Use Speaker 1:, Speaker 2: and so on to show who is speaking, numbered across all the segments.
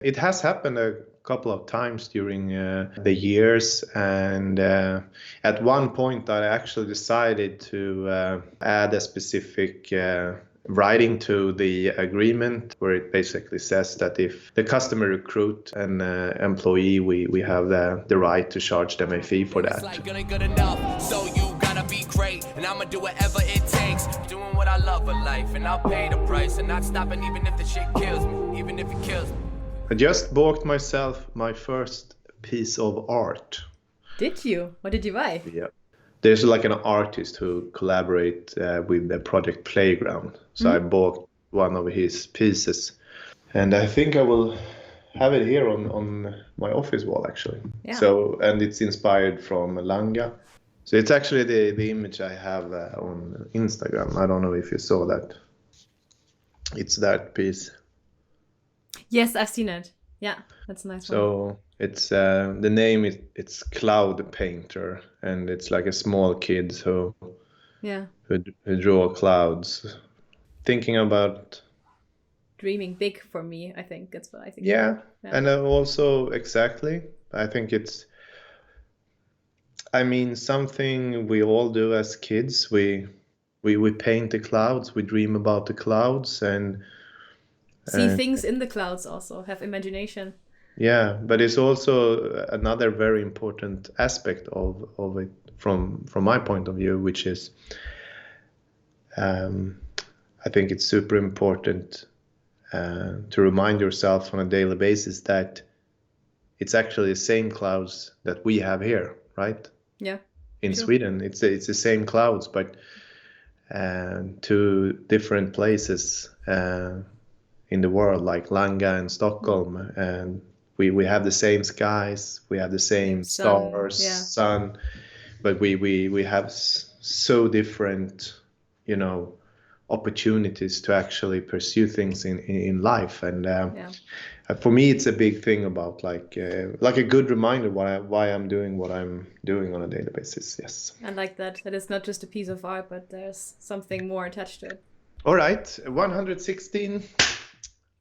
Speaker 1: It has happened a couple of times during the years, and at one point I actually decided to add a specific writing to the agreement where it basically says that if the customer recruit an employee, we have the right to charge them a fee for that.
Speaker 2: It's like good enough, so you gotta be great, and I'ma do whatever it takes, doing what I love in life, and I'll pay the price, and not stopping even if the shit kills me, even if it kills me.
Speaker 1: I just bought myself my first piece of art.
Speaker 3: Did you? What did you buy?
Speaker 1: Yeah. There's like an artist who collaborate with the project Playground. So I bought one of his pieces. And I think I will have it here on my office wall, actually.
Speaker 3: Yeah.
Speaker 1: So, and it's inspired from Langa. So it's actually the image I have on Instagram. I don't know if you saw that. It's that piece.
Speaker 3: Yes, I've seen it. Yeah, that's a nice one.
Speaker 1: So it's the name is it's Cloud Painter, and it's like a small kid who draw clouds, thinking about
Speaker 3: dreaming big for me. I think that's what I think.
Speaker 1: Yeah. And also exactly. I think it's. I mean, something we all do as kids. We paint the clouds. We dream about the clouds and.
Speaker 3: See things in the clouds, also have imagination.
Speaker 1: Yeah, but it's also another very important aspect of it from my point of view, which is I think it's super important to remind yourself on a daily basis that it's actually the same clouds that we have here, right?
Speaker 3: Yeah.
Speaker 1: In Sweden, it's the same clouds, but to different places in the world, like Langa and Stockholm, and we have the same skies, we have the same stars, sun, but we have so different, opportunities to actually pursue things in life, and for me it's a big thing about like a good reminder why I'm doing what I'm doing on a daily basis. Yes,
Speaker 3: I like that it's not just a piece of art, but there's something more attached to it.
Speaker 1: All right, 116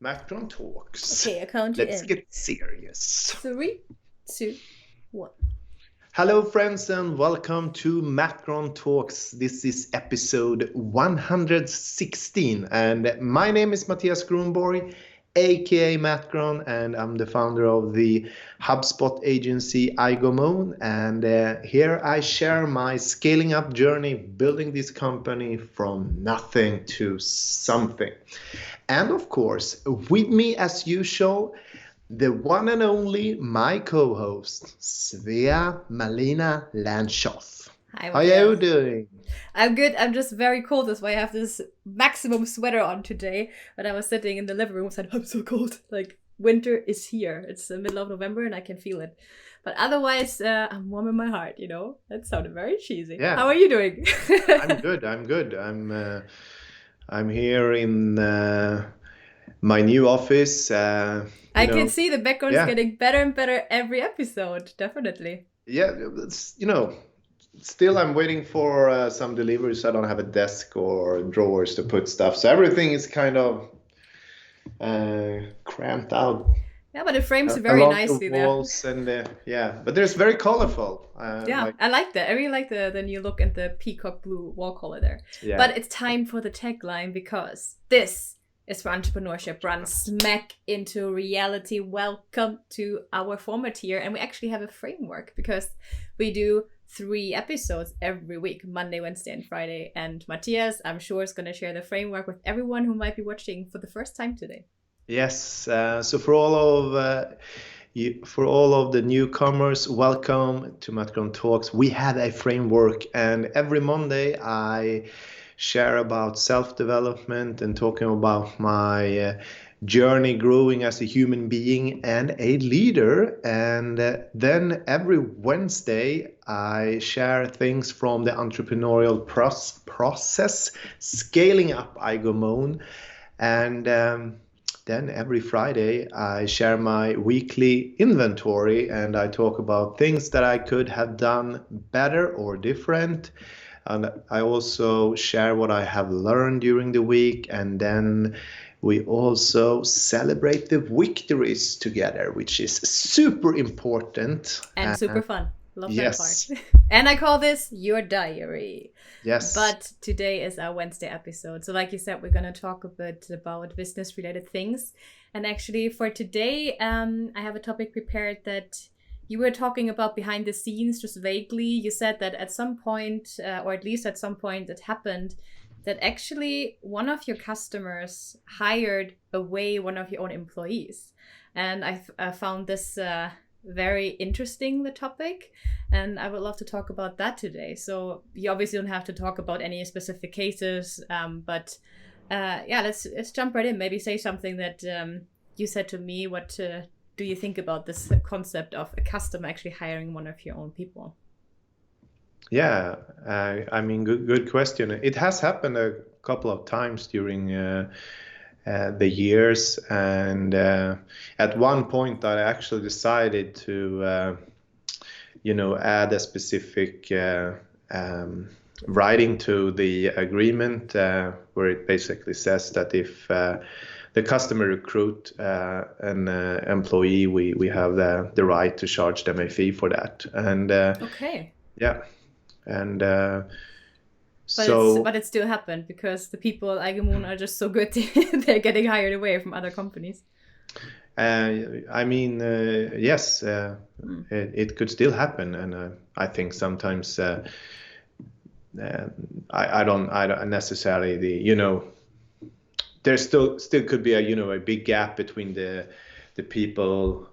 Speaker 1: MattGron Talks.
Speaker 3: Okay, I count you
Speaker 1: Let's get serious.
Speaker 3: 3, 2, 1.
Speaker 1: Hello friends and welcome to MattGron Talks. This is episode 116 and my name is Mattias Gronborg, aka MattGron, and I'm the founder of the HubSpot agency iGomon, and here I share my scaling up journey building this company from nothing to something. And of course, with me as usual, the one and only my co-host, Svea Malina Landshoff.
Speaker 3: Hi,
Speaker 1: how are you doing?
Speaker 3: I'm good. I'm just very cold. That's why I have this maximum sweater on today. But I was sitting in the living room and said, I'm so cold. Like, winter is here. It's the middle of November and I can feel it. But otherwise, I'm warm in my heart, That sounded very cheesy. Yeah. How are you doing?
Speaker 1: I'm good. I'm here in my new office.
Speaker 3: I can see the background's getting better and better every episode. Definitely.
Speaker 1: Yeah, it's, still I'm waiting for some deliveries. I don't have a desk or drawers to put stuff. So everything is kind of cramped out.
Speaker 3: Yeah, but it frames very nicely
Speaker 1: the walls there. And but there's very colorful.
Speaker 3: I like that. I really like the new look and the peacock blue wall color there. Yeah. But it's time for the tagline because this is for entrepreneurship run smack into reality. Welcome to our format here. And we actually have a framework because we do 3 episodes every week, Monday, Wednesday, and Friday. And Mattias, I'm sure, is going to share the framework with everyone who might be watching for the first time today.
Speaker 1: Yes. So for all of the newcomers, welcome to MattGron Talks. We have a framework, and every Monday I share about self-development and talking about my journey growing as a human being and a leader. And then every Wednesday I share things from the entrepreneurial process, scaling up iGomon, and then every Friday I share my weekly inventory and I talk about things that I could have done better or different. And I also share what I have learned during the week, and then we also celebrate the victories together, which is super important.
Speaker 3: And super fun. Love
Speaker 1: yes.
Speaker 3: that part. And I call this your diary.
Speaker 1: Yes.
Speaker 3: But today is our Wednesday episode. So like you said, we're going to talk a bit about business-related things. And actually for today, I have a topic prepared that you were talking about behind the scenes, just vaguely. You said that at some point, or at least at some point it happened, that actually one of your customers hired away one of your own employees. And I found this very interesting, the topic, and I would love to talk about that today. So you obviously don't have to talk about any specific cases, but yeah, let's jump right in. Maybe say something that you said to me. What do you think about this concept of a customer actually hiring one of your own people?
Speaker 1: Yeah, I mean, good question. It has happened a couple of times during the years, and at one point I actually decided to add a specific writing to the agreement where it basically says that if the customer recruit an employee, we have the right to charge them a fee for that. And
Speaker 3: okay.
Speaker 1: Yeah, and
Speaker 3: but it still happened because the people at Eigenmoon are just so good. They're getting hired away from other companies.
Speaker 1: I mean, yes, it could still happen, and I think sometimes I don't necessarily there still could be a big gap between the people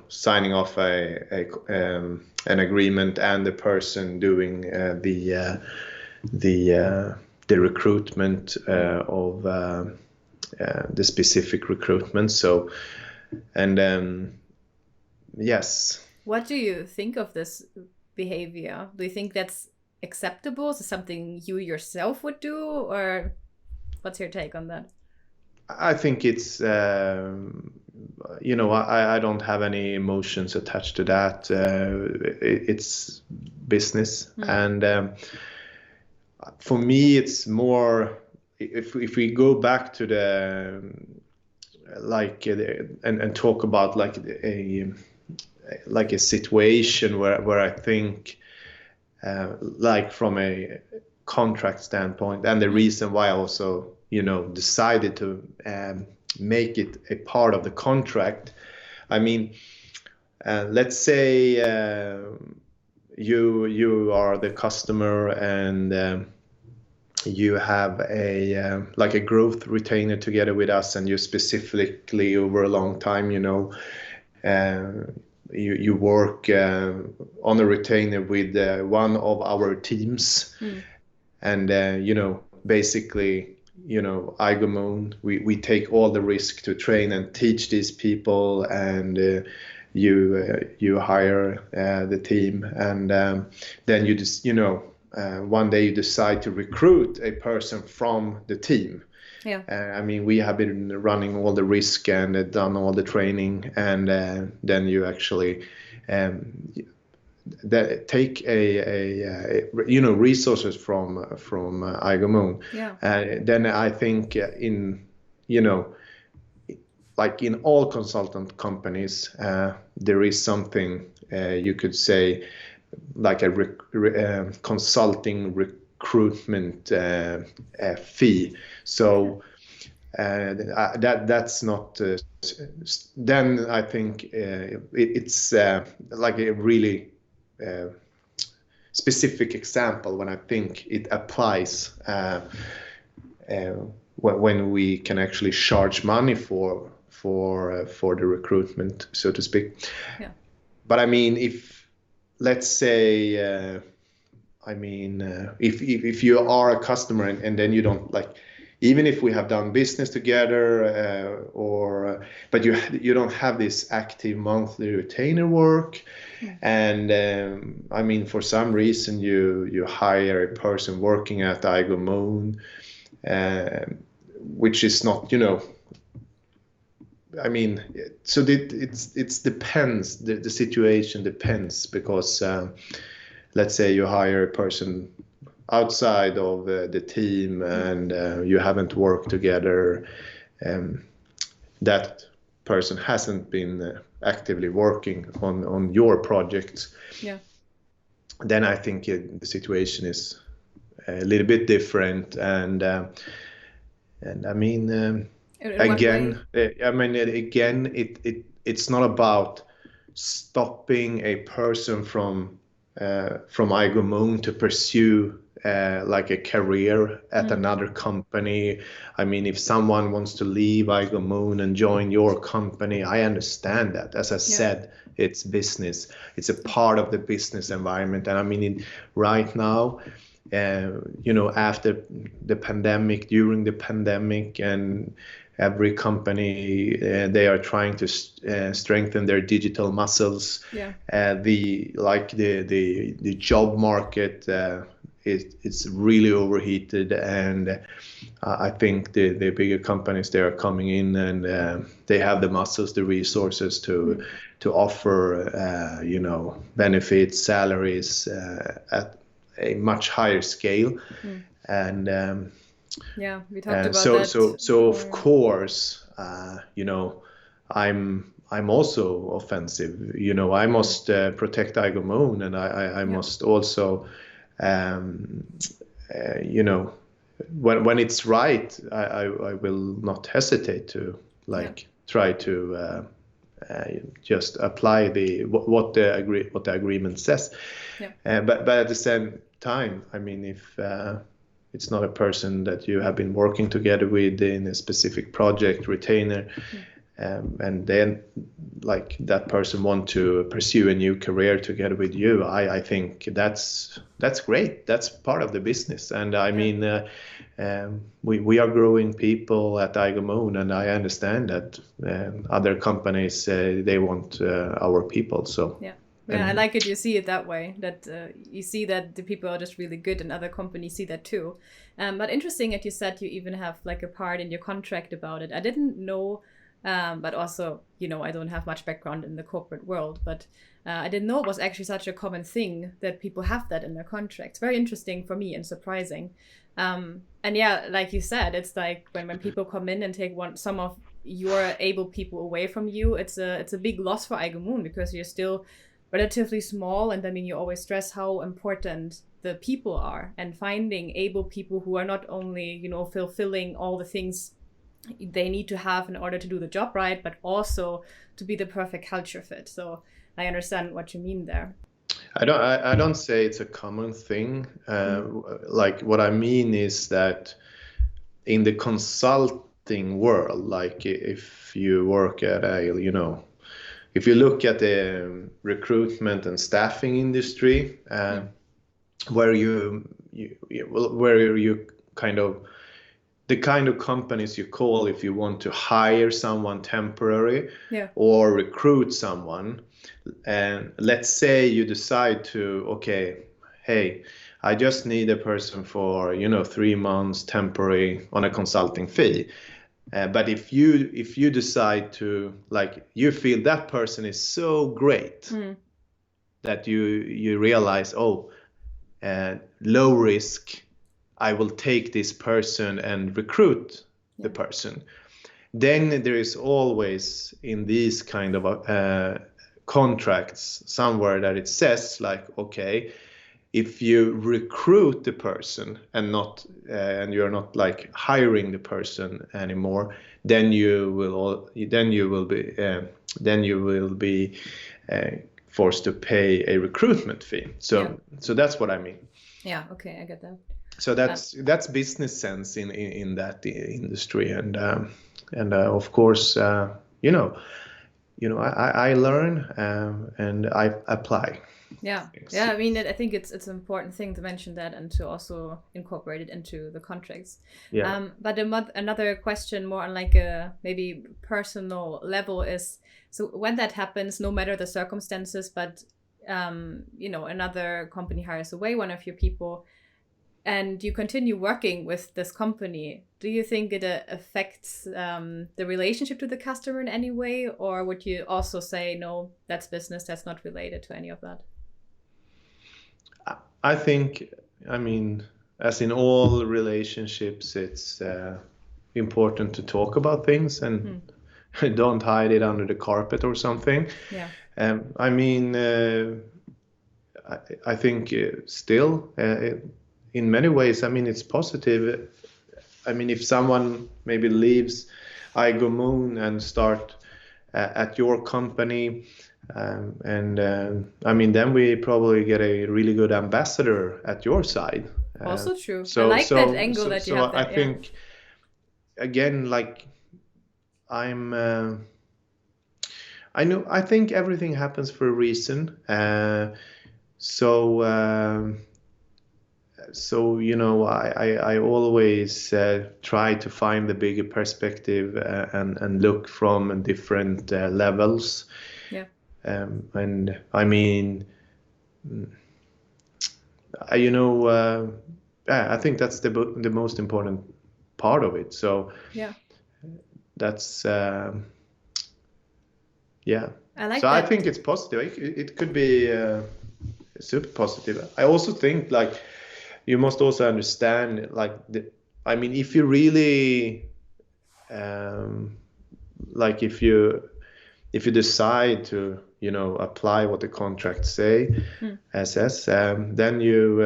Speaker 1: signing off an agreement and the person doing the recruitment of the specific recruitment. So, and yes.
Speaker 3: What do you think of this behavior? Do you think that's acceptable? Is it something you yourself would do, or what's your take on that?
Speaker 1: I think it's, I don't have any emotions attached to that. It's business. And for me, it's more, if we go back to the, and talk about like a situation where I think, like from a contract standpoint, and the reason why I also decided to make it a part of the contract. I mean, let's say you are the customer and you have a growth retainer together with us, and you specifically over a long time, you work on a retainer with one of our teams, and basically. Eigenmoon, we take all the risk to train and teach these people, and you hire the team, and then you just one day you decide to recruit a person from the team.
Speaker 3: Yeah.
Speaker 1: I mean, we have been running all the risk and done all the training, and then you actually take resources from Eigenmoon.
Speaker 3: Yeah.
Speaker 1: Then I think in all consultant companies there is something you could say like a consulting recruitment fee. So that's not. Then I think it's like a really specific example when I think it applies when we can actually charge money for the recruitment, so to speak.
Speaker 3: Yeah.
Speaker 1: But I mean, if let's say, if you are a customer and then you don't like, even if we have done business together, but you don't have this active monthly retainer work, and for some reason you hire a person working at Eigenmoon, which is not, so it depends. The situation depends, because let's say you hire a person outside of the team and you haven't worked together, that person hasn't been actively working on your projects, then I think the situation is a little bit different. And I mean, again, it's not about stopping a person from Igo Moon to pursue like a career at another company. I mean, if someone wants to leave Igo Moon and join your company, I understand that. As I said, it's business. It's a part of the business environment. And I mean, right now, after the pandemic, during the pandemic, and every company, they are trying to strengthen their digital muscles. The job market it's really overheated, and I think the bigger companies, they are coming in and they have the muscles, the resources to offer benefits, salaries at a much higher scale. And
Speaker 3: we talked about that.
Speaker 1: So of course, I'm also offensive. I must protect Igo Moon, and I must also, when it's right, I will not hesitate to try to just apply what the agreement says. But at the same time, I mean, if it's not a person that you have been working together with in a specific project, retainer, and then that person want to pursue a new career together with you, I think that's great. That's part of the business. And I mean, we are growing people at Igo Moon, and I understand that other companies, they want our people. So
Speaker 3: I like it. You see it that way, that you see that the people are just really good, and other companies see that too. But interesting that you said you even have like a part in your contract about it. I didn't know, but also, I don't have much background in the corporate world, but I didn't know it was actually such a common thing that people have that in their contracts. Very interesting for me and surprising. And like you said, it's like when people come in and take some of your able people away from you, it's a big loss for Igo Moon, because you're still relatively small, and I mean, you always stress how important the people are, and finding able people who are not only fulfilling all the things they need to have in order to do the job right, but also to be the perfect culture fit. So I understand what you mean there.
Speaker 1: I don't say it's a common thing. Like what I mean is that in the consulting world, like if you work at if you look at the recruitment and staffing industry, where you kind of, the kind of companies you call if you want to hire someone temporary or recruit someone, and let's say you decide to, hey, I just need a person for 3 months temporary on a consulting fee. But if you decide to, you feel that person is so great that you realize, low risk, I will take this person and recruit the person. Then there is always in these kind of contracts somewhere that it says if you recruit the person and you're not hiring the person anymore, then you will be forced to pay a recruitment fee. So that's what I mean.
Speaker 3: Yeah. Okay, I get that.
Speaker 1: So that's business sense in that industry, and of course I learn and I apply.
Speaker 3: Yeah. I mean, I think it's an important thing to mention that, and to also incorporate it into the contracts. But another question more on a maybe personal level is, so when that happens, no matter the circumstances, but another company hires away one of your people, and you continue working with this company, do you think it affects the relationship to the customer in any way? Or would you also say, no, that's business, that's not related to any of that?
Speaker 1: I think, I mean, as in all relationships, it's important to talk about things and don't hide it under the carpet or something.
Speaker 3: Yeah.
Speaker 1: I mean, I think still, in many ways, I mean, it's positive. I mean, if someone maybe leaves Igo Moon and start at your company, I mean, then we probably get a really good ambassador at your side.
Speaker 3: Also true. I like that angle that you have there.
Speaker 1: I think, again, like I think everything happens for a reason. So you know, I always try to find the bigger perspective and look from different levels.
Speaker 3: Yeah.
Speaker 1: And I mean, you know, I think that's the most important part of it. So
Speaker 3: yeah,
Speaker 1: that's yeah.
Speaker 3: I like
Speaker 1: so
Speaker 3: that.
Speaker 1: I think it's positive. It could be super positive. I also think like you must also understand like I mean, if you really like if you decide to, you know, apply what the contracts say, says, then you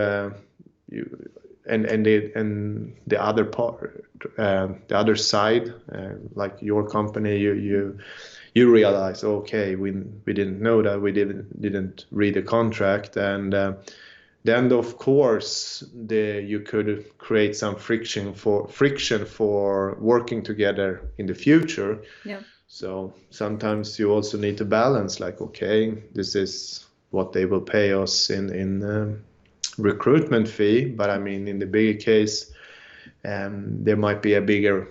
Speaker 1: and the other part, the other side, like your company, you realize, okay, we didn't know that, we didn't read the contract, and then of course you could create some friction for working together in the future.
Speaker 3: Yeah.
Speaker 1: So sometimes you also need to balance, like, okay, this is what they will pay us in recruitment fee, but I mean, in the bigger case, there might be a bigger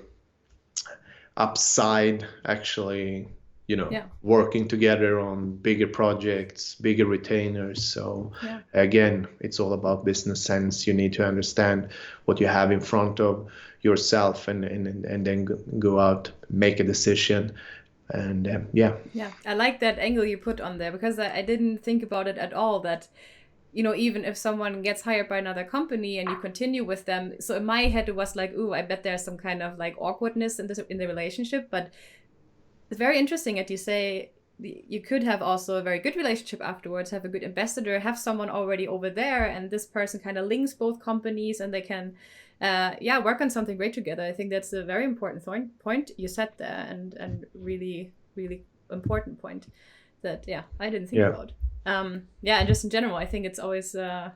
Speaker 1: upside actually, you know, working together on bigger projects, bigger retainers. So again, it's all about business sense. You need to understand what you have in front of yourself and then go out, make a decision. And
Speaker 3: I like that angle you put on there, because I didn't think about it at all, that, you know, even if someone gets hired by another company and you continue with them, so in my head it was like, ooh, I bet there's some kind of like awkwardness in the relationship. But it's very interesting that you say you could have also a very good relationship afterwards, have a good ambassador, have someone already over there, and this person kind of links both companies and they can work on something great together. I think that's a very important point you said there, and really, really important point that I didn't think about. And just in general, I think it's always I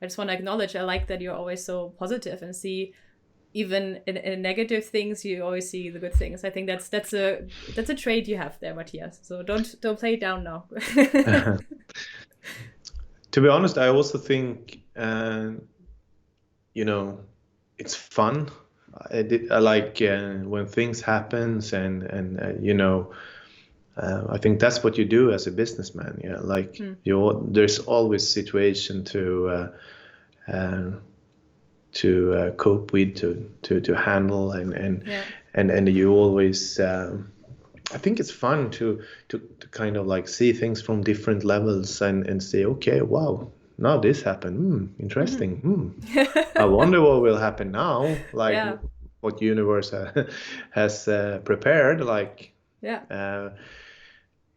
Speaker 3: just want to acknowledge, I like that you're always so positive and see even in negative things, you always see the good things. I think that's a trait you have there, Mattias. So don't play it down now.
Speaker 1: To be honest, I also think you know, it's fun. I like when things happens, and you know, I think that's what you do as a businessman. Yeah, like there's always situation to cope with, to handle, and you always. I think it's fun to kind of like see things from different levels and say, okay, wow, now this happened. Interesting. I wonder what will happen now. Like what universe has prepared. Like you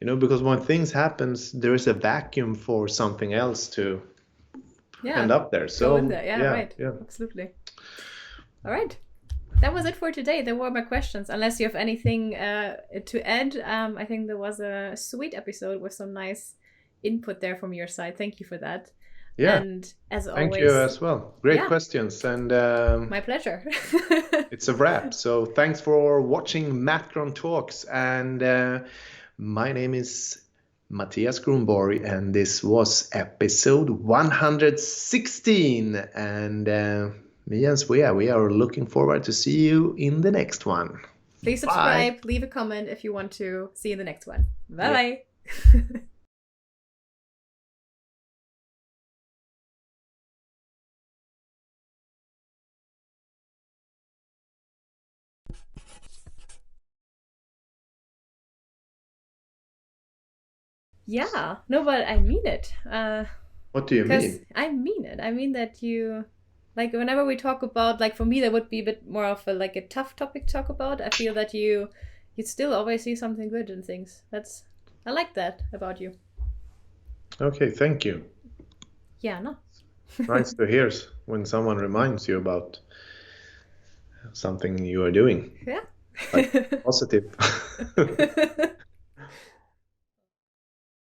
Speaker 1: know, because when things happens, there is a vacuum for something else to end up there. So
Speaker 3: go in there. Right. Yeah. Absolutely. All right. That was it for today. There were my questions. Unless you have anything to add, I think there was a sweet episode with some nice input there from your side. Thank you for that.
Speaker 1: Yeah.
Speaker 3: And as always,
Speaker 1: thank you as well. Great questions. And
Speaker 3: my pleasure.
Speaker 1: It's a wrap. So thanks for watching MattGron Talks. And my name is Mattias Gronborg, and this was episode 116. And me and Svea, we are looking forward to see you in the next one.
Speaker 3: Please subscribe, leave a comment if you want to see you in the next one. Bye-bye. No, but I mean it.
Speaker 1: What do you mean?
Speaker 3: I mean it. I mean that you like whenever we talk about, like for me that would be a bit more of a like a tough topic to talk about. I feel that you still always see something good in things. I like that about you.
Speaker 1: Okay, thank you.
Speaker 3: Yeah, no.
Speaker 1: Nice to hear when someone reminds you about something you are doing.
Speaker 3: Yeah.
Speaker 1: Like positive.